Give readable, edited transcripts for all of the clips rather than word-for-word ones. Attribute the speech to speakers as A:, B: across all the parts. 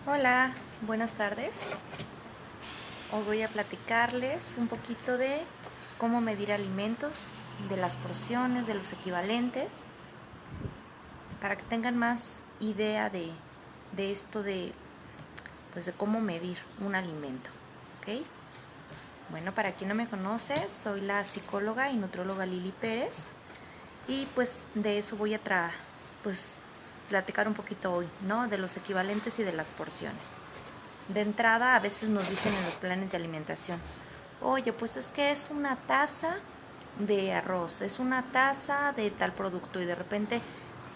A: Hola, buenas tardes. Hoy voy a platicarles un poquito de cómo medir alimentos, de las porciones, de los equivalentes, para que tengan más idea de esto de cómo medir un alimento. ¿Ok? Bueno, para quien no me conoce, soy la psicóloga y nutrióloga Lili Pérez y pues de eso voy a platicar un poquito hoy, ¿no? De los equivalentes y de las porciones. De entrada, a veces nos dicen en los planes de alimentación, oye, pues es que es una taza de arroz, es una taza de tal producto, y de repente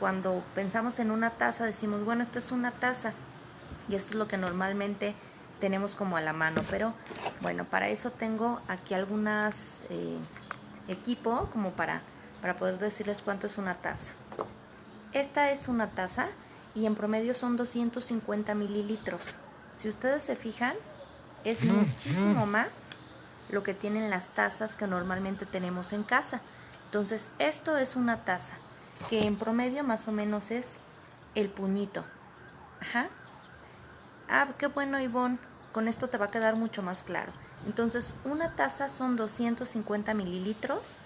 A: cuando pensamos en una taza decimos, bueno, esta es una taza, y esto es lo que normalmente tenemos como a la mano, pero bueno, para eso tengo aquí algunas equipo como para poder decirles cuánto es una taza. Esta es una taza y en promedio son 250 mililitros. Si ustedes se fijan, es muchísimo más lo que tienen las tazas que normalmente tenemos en casa. Entonces, esto es una taza, que en promedio más o menos es el puñito. Ajá. Ah, qué bueno, Ivonne. Con esto te va a quedar mucho más claro. Entonces, una taza son 250 mililitros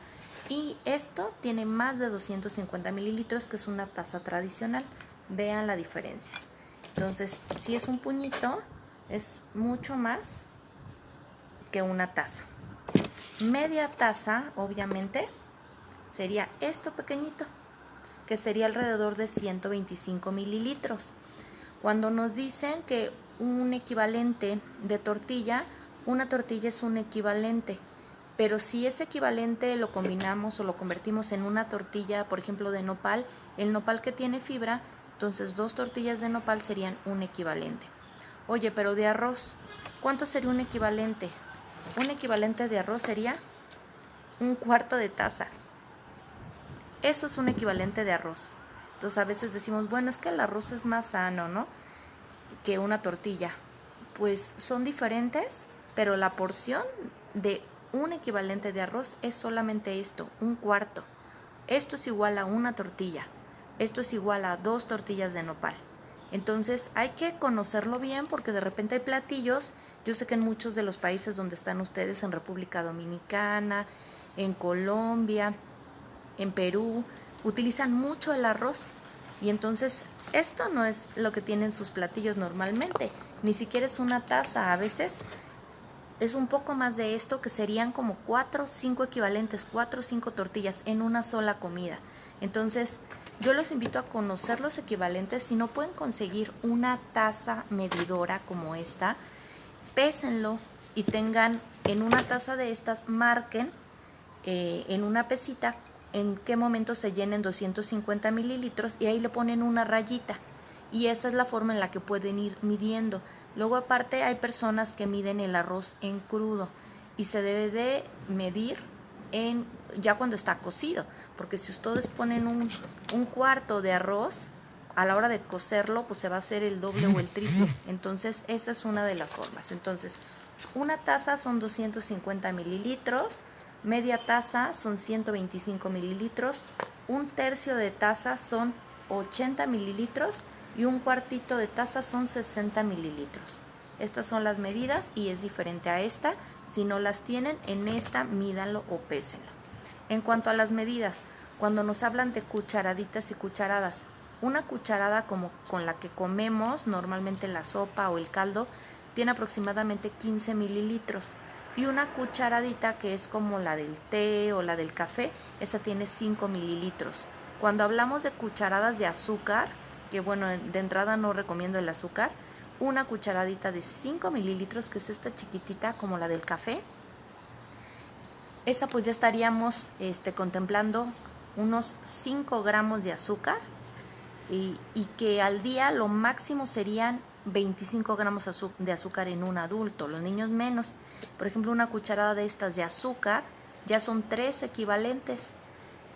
A: y esto tiene más de 250 mililitros, que es una taza tradicional. Vean la diferencia. Entonces, si es un puñito, es mucho más que una taza. Media taza, obviamente, sería esto pequeñito, que sería alrededor de 125 mililitros. Cuando nos dicen que un equivalente de tortilla, una tortilla es un equivalente, pero si ese equivalente lo combinamos o lo convertimos en una tortilla, por ejemplo, de nopal, el nopal que tiene fibra, entonces 2 tortillas de nopal serían un equivalente. Oye, pero de arroz, ¿cuánto sería un equivalente? Un equivalente de arroz sería un cuarto de taza. Eso es un equivalente de arroz. Entonces a veces decimos, bueno, es que el arroz es más sano, ¿no?, que una tortilla. Pues son diferentes, pero la porción de un equivalente de arroz es solamente esto, un cuarto. Esto es igual a una tortilla. Esto es igual a 2 tortillas de nopal. Entonces hay que conocerlo bien, porque de repente hay platillos. Yo sé que en muchos de los países donde están ustedes, en República Dominicana, en Colombia, en Perú, utilizan mucho el arroz, y entonces esto no es lo que tienen sus platillos normalmente, ni siquiera es una taza. A veces es un poco más de esto, que serían como 4 o 5 equivalentes, 4 o 5 tortillas en una sola comida. Entonces yo los invito a conocer los equivalentes. Si no pueden conseguir una taza medidora como esta, pésenlo y tengan en una taza de estas, marquen en una pesita en qué momento se llenen 250 mililitros, y ahí le ponen una rayita, y esa es la forma en la que pueden ir midiendo. Luego, aparte, hay personas que miden el arroz en crudo, y se debe de medir ya cuando está cocido, porque si ustedes ponen un cuarto de arroz, a la hora de cocerlo, pues se va a hacer el doble o el triple. Entonces esta es una de las formas. Entonces, una taza son 250 mililitros, media taza son 125 mililitros, un tercio de taza son 80 mililitros y un cuartito de taza son 60 mililitros. Estas son las medidas y es diferente a esta. Si no las tienen, en esta mídanlo o pésenlo. En cuanto a las medidas, cuando nos hablan de cucharaditas y cucharadas, una cucharada como con la que comemos normalmente la sopa o el caldo tiene aproximadamente 15 mililitros, y una cucharadita, que es como la del té o la del café, esa tiene 5 mililitros. Cuando hablamos de cucharadas de azúcar, que bueno, de entrada no recomiendo el azúcar, una cucharadita de 5 mililitros, que es esta chiquitita como la del café, esa pues ya estaríamos contemplando unos 5 gramos de azúcar, y que al día lo máximo serían 25 gramos de azúcar en un adulto, los niños menos. Por ejemplo, una cucharada de estas de azúcar ya son 3 equivalentes.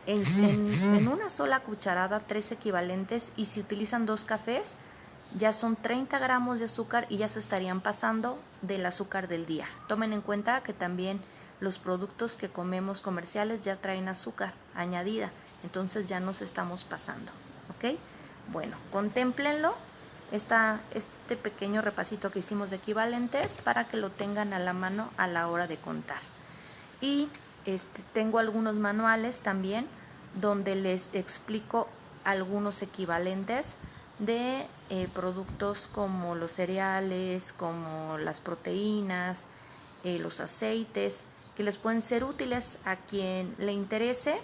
A: En una sola cucharada, 3 equivalentes, y si utilizan 2 cafés, ya son 30 gramos de azúcar y ya se estarían pasando del azúcar del día. Tomen en cuenta que también los productos que comemos comerciales ya traen azúcar añadida, entonces ya nos estamos pasando, ¿ok? Bueno, contémplenlo este pequeño repasito que hicimos de equivalentes para que lo tengan a la mano a la hora de contar. Y tengo algunos manuales también donde les explico algunos equivalentes de productos como los cereales, como las proteínas, los aceites, que les pueden ser útiles a quien le interese.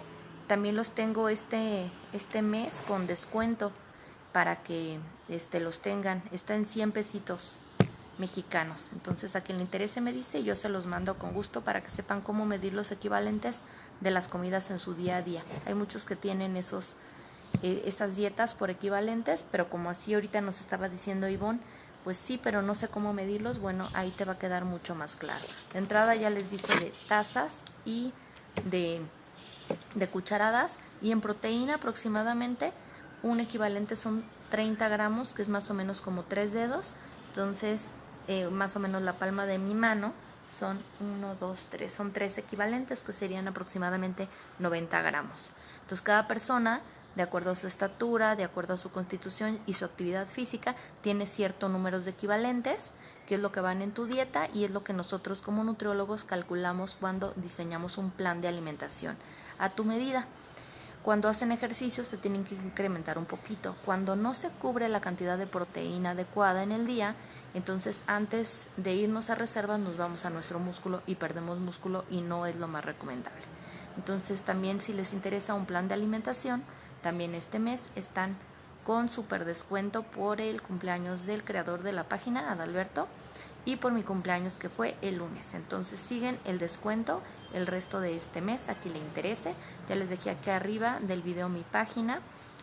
A: También los tengo este mes con descuento para que los tengan. Está en 100 pesitos mexicanos. Entonces a quien le interese me dice y yo se los mando con gusto para que sepan cómo medir los equivalentes de las comidas en su día a día. Hay muchos que tienen esas dietas por equivalentes, pero como así ahorita nos estaba diciendo Ivonne, pues sí, pero no sé cómo medirlos. Bueno, ahí te va a quedar mucho más claro. De entrada ya les dije de tazas y de cucharadas, y en proteína aproximadamente un equivalente son 30 gramos, que es más o menos como 3 dedos. Entonces más o menos la palma de mi mano son 1, 2, 3, son 3 equivalentes que serían aproximadamente 90 gramos. Entonces cada persona, de acuerdo a su estatura, de acuerdo a su constitución y su actividad física, tiene ciertos números de equivalentes, que es lo que van en tu dieta y es lo que nosotros como nutriólogos calculamos cuando diseñamos un plan de alimentación a tu medida. Cuando hacen ejercicio se tienen que incrementar un poquito. Cuando no se cubre la cantidad de proteína adecuada en el día, entonces antes de irnos a reservas nos vamos a nuestro músculo y perdemos músculo y no es lo más recomendable. Entonces también si les interesa un plan de alimentación, también este mes están con súper descuento por el cumpleaños del creador de la página, Adalberto, y por mi cumpleaños que fue el lunes. Entonces siguen el descuento el resto de este mes a quien le interese. Ya les dejé aquí arriba del video mi página,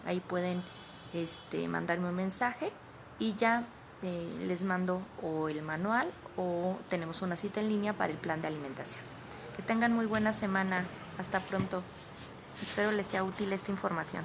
A: ahí pueden mandarme un mensaje y ya les mando o el manual o tenemos una cita en línea para el plan de alimentación. Que tengan muy buena semana. Hasta pronto. Espero les sea útil esta información.